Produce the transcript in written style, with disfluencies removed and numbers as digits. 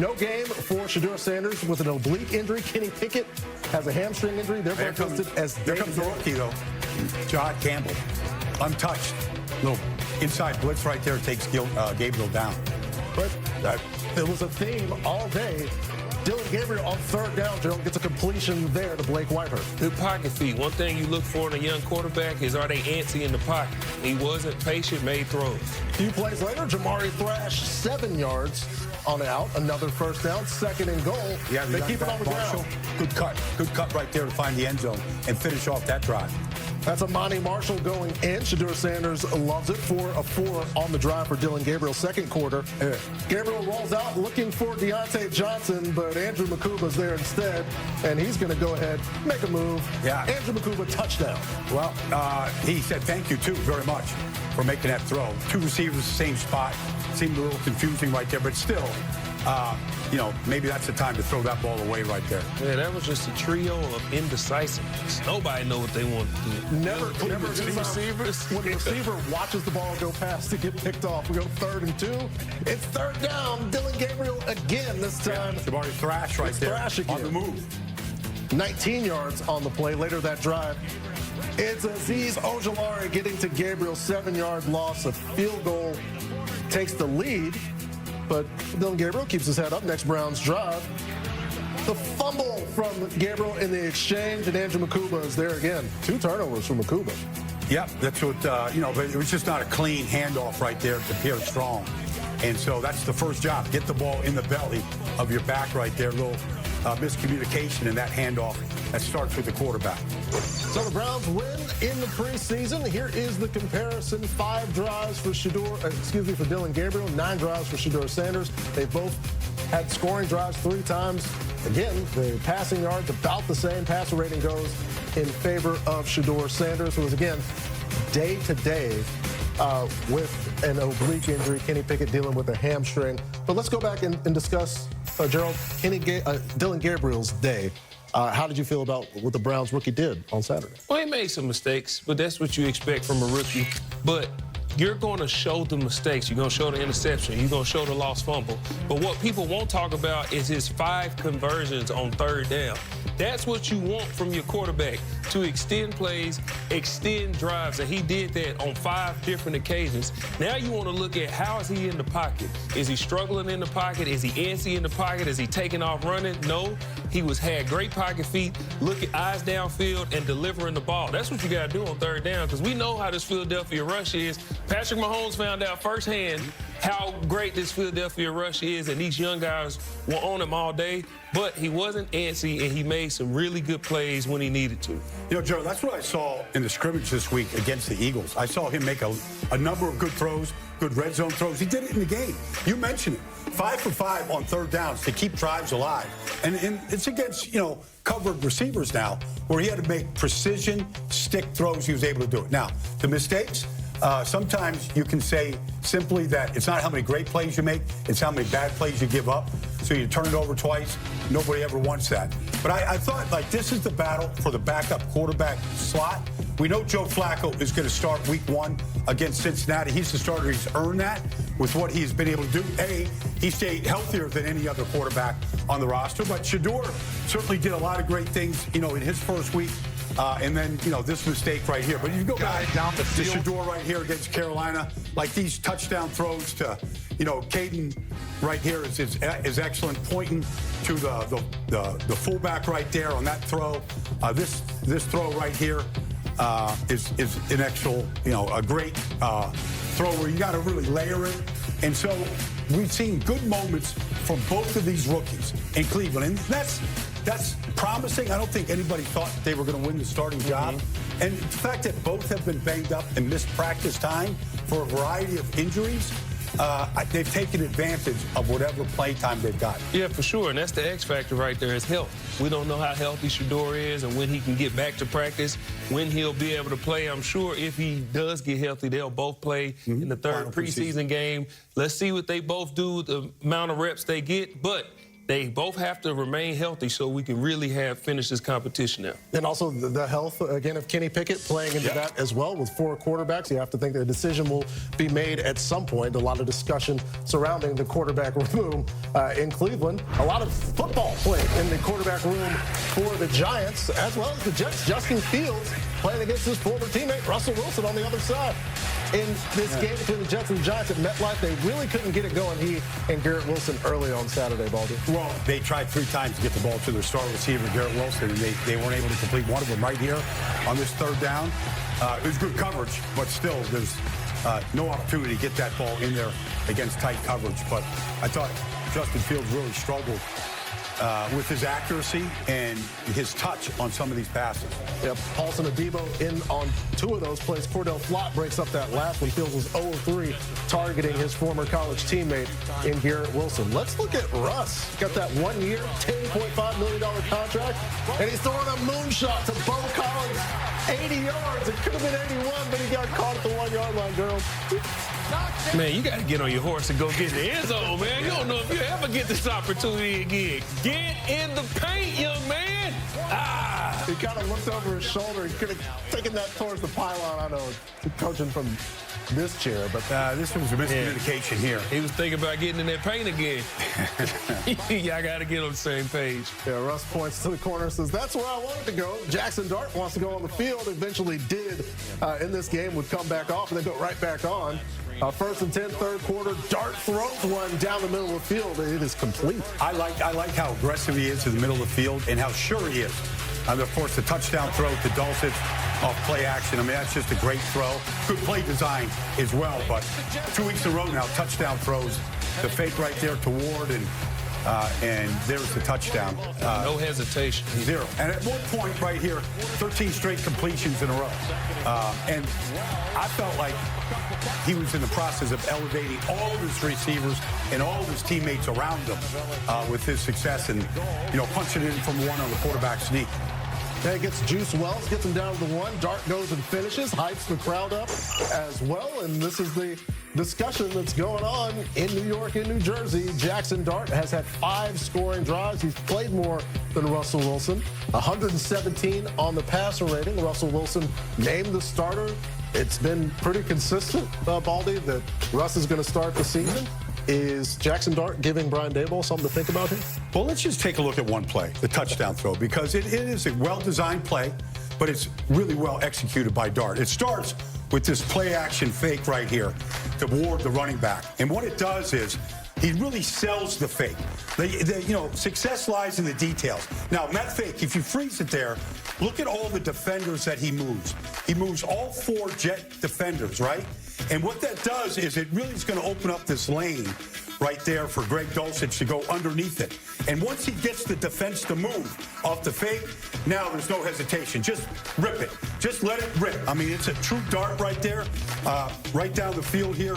No game for Shedeur Sanders with an oblique injury. Kenny Pickett has a hamstring injury. They're both listed as There comes the rookie, though. John Campbell. Untouched. Little inside blitz right there takes Gabriel down. But it was a theme all day. Dillon Gabriel on third down, Gerald, gets a completion there to Blake Whitehurst. Good pocket feet. One thing you look for in a young quarterback is, are they antsy in the pocket? He wasn't patient, made throws. A few plays later, Jamari Thrash, 7 yards on the out. Another first down, 2nd and goal. Yeah, they keep it on the ground. Good cut right there to find the end zone and finish off that drive. That's Amani Marshall going in. Shedeur Sanders loves it for a 4 on the drive for Dillon Gabriel, second quarter. Gabriel rolls out looking for Deontay Johnson, but Andrew Makuba's there instead, and he's going to go ahead, make a move. Yeah. Andrew Makuba, touchdown. Well, he said thank you, too, very much for making that throw. 2 receivers, the same spot. Seemed a little confusing right there, but still, you know, maybe that's the time to throw that ball away right there. Yeah, that was just a trio of indecisiveness. Nobody know what they want to do. Never receivers. When the receiver watches the ball go past to get picked off, we go 3rd and 2. It's 3rd down. Dillon Gabriel again this time. Jamari Thrash right there on the move. 19 yards on the play. Later that drive, it's Azeez Ojulari getting to Gabriel, 7-yard loss. A field goal takes the lead. But Dillon Gabriel keeps his head up. Next Browns drive. The fumble from Gabriel in the exchange, and Andrew Makuba is there again. 2 turnovers from Makuba. Yep, that's what, you know, but it was just not a clean handoff right there to Pierre Strong. And so that's the first job. Get the ball in the belly of your back right there. A little miscommunication in that handoff. That starts with the quarterback. So the Browns win in the preseason. Here is the comparison. 5 drives for for Dillon Gabriel, 9 drives for Shedeur Sanders. They both had scoring drives 3 times. Again, the passing yards about the same. Passer rating goes in favor of Shedeur Sanders, who was, again, day-to-day with an oblique injury. Kenny Pickett dealing with a hamstring. But let's go back and discuss, Gerald, Dillon Gabriel's day. How did you feel about what the Browns rookie did on Saturday? Well, he made some mistakes, but that's what you expect from a rookie. But you're going to show the mistakes. You're going to show the interception. You're going to show the lost fumble. But what people won't talk about is his 5 conversions on 3rd down. That's what you want from your quarterback, to extend plays, extend drives, and he did that on 5 different occasions. Now you want to look at, how is he in the pocket? Is he struggling in the pocket? Is he antsy in the pocket? Is he taking off running? No. He had great pocket feet, eyes downfield, and delivering the ball. That's what you got to do on 3rd down, because we know how this Philadelphia rush is. Patrick Mahomes found out firsthand how great this Philadelphia rush is, and these young guys were on him all day, but he wasn't antsy, and he made some really good plays when he needed to. You know, Joe, that's what I saw in the scrimmage this week against the Eagles. I saw him make a number of good throws, good red zone throws. He did it in the game. You mentioned it. 5 for 5 on 3rd downs to keep drives alive. And it's against, you know, covered receivers now, where he had to make precision stick throws. He was able to do it. Now, the mistakes, sometimes you can say simply that it's not how many great plays you make, it's how many bad plays you give up. So you turn it over twice. Nobody ever wants that. But I thought, like, this is the battle for the backup quarterback slot. We know Joe Flacco is going to start week 1 against Cincinnati. He's the starter. He's earned that with what he's been able to do. He stayed healthier than any other quarterback on the roster. But Shedeur certainly did a lot of great things, you know, in his first week. And then, you know, this mistake right here. But you go back down to Shedeur right here against Carolina, like these touchdown throws to, you know, Jayden right here is excellent, pointing to the fullback right there on that throw. This throw right here is an actual, you know, a great throw where you got to really layer it. And so we've seen good moments from both of these rookies in Cleveland, and that's promising. I don't think anybody thought they were going to win the starting job. And the fact that both have been banged up and missed practice time for a variety of injuries, they've taken advantage of whatever play time they've got. Yeah, for sure, and that's the X factor right there, is health. We don't know how healthy Shedeur is and when he can get back to practice, when he'll be able to play. I'm sure if he does get healthy, they'll both play in the 3rd preseason game. Let's see what they both do, the amount of reps they get. But They both have to remain healthy so we can really finish this competition now. And also the health, again, of Kenny Pickett playing into that as well. With 4 quarterbacks, you have to think that a decision will be made at some point. A lot of discussion surrounding the quarterback room in Cleveland. A lot of football played in the quarterback room for the Giants, as well as the Jets. Justin Fields playing against his former teammate, Russell Wilson, on the other side. In this game between the Jets and the Giants at MetLife, they really couldn't get it going, he and Garrett Wilson, early on Saturday, Baldy. Well, they tried 3 times to get the ball to their star receiver, Garrett Wilson, and they weren't able to complete one of them right here on this 3rd down. It was good coverage, but still, there's no opportunity to get that ball in there against tight coverage. But I thought Justin Fields really struggled with his accuracy and his touch on some of these passes. Yep, Paulson Adebo in on 2 of those plays. Cordell Flott breaks up that last one. Fields was 0-3, targeting his former college teammate in Garrett Wilson. Let's look at Russ. Got that 1-year, $10.5 million contract, and he's throwing a moonshot to Bo Collins. 80 yards. It could have been 81, but he got caught at the 1-yard line, girl. Man, you got to get on your horse and go get in the end zone, man. You don't know if you ever get this opportunity again. Get in the paint, young man. He kind of looked over his shoulder. He could have taken that towards the pylon. I know, coaching from this chair, but this was a miscommunication here. He was thinking about getting in that paint again. Y'all got to get on the same page. Yeah, Russ points to the corner and says, that's where I wanted to go. Jackson Dart wants to go on the field. Eventually did in this game. Would come back off, and then go right back on. 1st and 10, 3rd quarter. Dart throws one down the middle of the field. It is complete. I like how aggressive he is in the middle of the field and how sure he is. Of course, the touchdown throw to Dulcich off play action. I mean, that's just a great throw. Good play design as well. But 2 weeks in a row now, touchdown throws. The fake right there to Ward, and there's the touchdown. No hesitation. 0. And at one point right here, 13 straight completions in a row. And I felt like he was in the process of elevating all of his receivers and all of his teammates around him with his success and, punching in from 1 on the quarterback sneak. Then gets Juice Wells, gets him down to the 1. Dart goes and finishes, hypes the crowd up as well. And this is the discussion that's going on in New York and New Jersey. Jackson Dart has had 5 scoring drives. He's played more than Russell Wilson. 117 on the passer rating. Russell Wilson named the starter. It's been pretty consistent, Baldy, that Russ is going to start the season. Is Jackson Dart giving Brian Daboll something to think about here? Well, let's just take a look at one play, the touchdown throw, because it is a well-designed play, but it's really well executed by Dart. It starts with this play-action fake right here to Ward, the running back. And what it does is he really sells the fake. Success lies in the details. Now, that fake, if you freeze it there, look at all the defenders that he moves. He moves all 4 Jet defenders, right? And what that does is it really is going to open up this lane right there for Greg Dulcich to go underneath it. And once he gets the defense to move off the fake, now there's no hesitation. Just rip it. Just let it rip. I mean, it's a true dart right there, right down the field here.